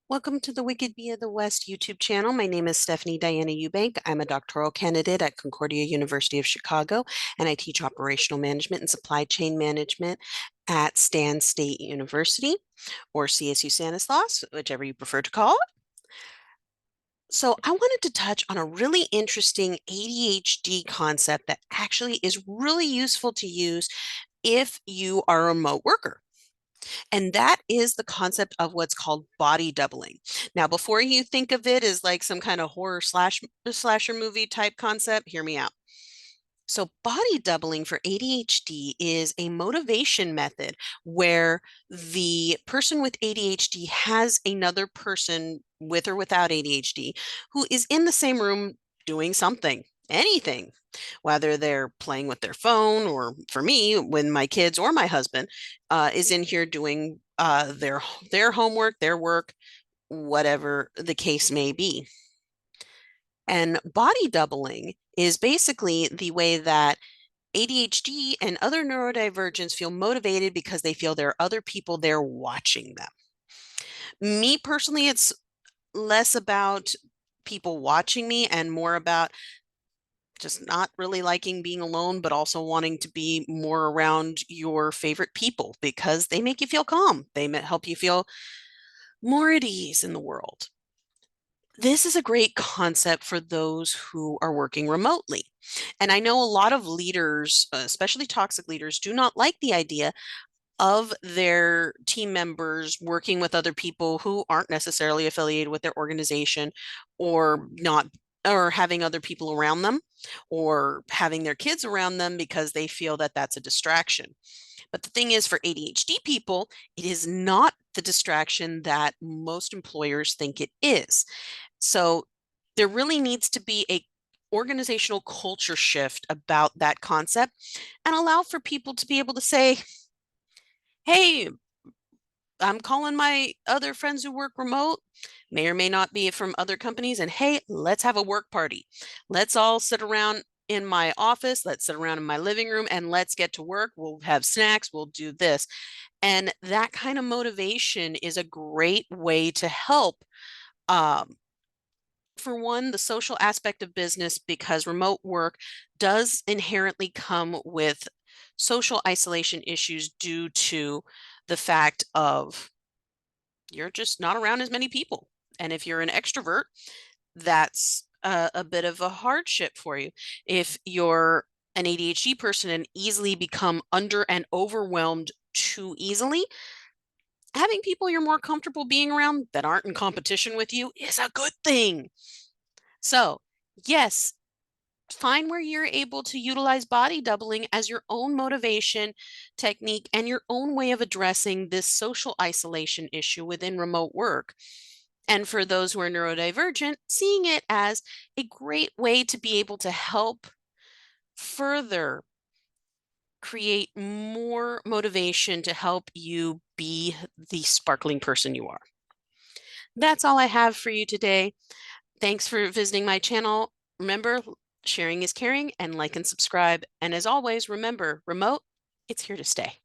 Welcome to the Wicked Bee of the West YouTube channel. My name is Stephanie Diana Eubank. I'm a doctoral candidate at Concordia University of Chicago, and I teach operational management and supply chain management at Stan State University, or CSU Stanislaus, whichever you prefer to call it. So I wanted to touch on a really interesting ADHD concept that actually is really useful to use if you are a remote worker. And that is the concept of what's called body doubling. Now, before you think of it as like some kind of horror slasher movie type concept, hear me out. So, body doubling for ADHD is a motivation method where the person with ADHD has another person with or without ADHD who is in the same room doing something, anything, whether they're playing with their phone, or for me, when my kids or my husband is in here doing their homework, their work, whatever the case may be. And body doubling is basically the way that ADHD and other neurodivergents feel motivated because they feel there are other people there watching them. Me personally, it's less about people watching me and more about just not really liking being alone, but also wanting to be more around your favorite people because they make you feel calm. They help you feel more at ease in the world. This is a great concept for those who are working remotely. And I know a lot of leaders, especially toxic leaders, do not like the idea of their team members working with other people who aren't necessarily affiliated with their organization, or not, or having other people around them, or having their kids around them because they feel that that's a distraction. But the thing is, for ADHD people, it is not the distraction that most employers think it is. So there really needs to be a organizational culture shift about that concept and allow for people to be able to say, hey, I'm calling my other friends who work remote, may or may not be from other companies, and hey, let's have a work party. Let's all sit around in my office, let's sit around in my living room, and let's get to work. We'll have snacks, we'll do this. And that kind of motivation is a great way to help. Um, for one, the social aspect of business, because remote work does inherently come with social isolation issues due to the fact of you're just not around as many people. And if you're an extrovert, that's a bit of a hardship for you. If you're an ADHD person and easily become under and overwhelmed too easily, having people you're more comfortable being around that aren't in competition with you is a good thing. So, yes, find where you're able to utilize body doubling as your own motivation technique and your own way of addressing this social isolation issue within remote work. And for those who are neurodivergent, seeing it as a great way to be able to help further create more motivation to help you be the sparkling person you are. That's all I have for you today. Thanks for visiting my channel. Remember, sharing is caring, and like and subscribe. And as always, remember, remote, it's here to stay.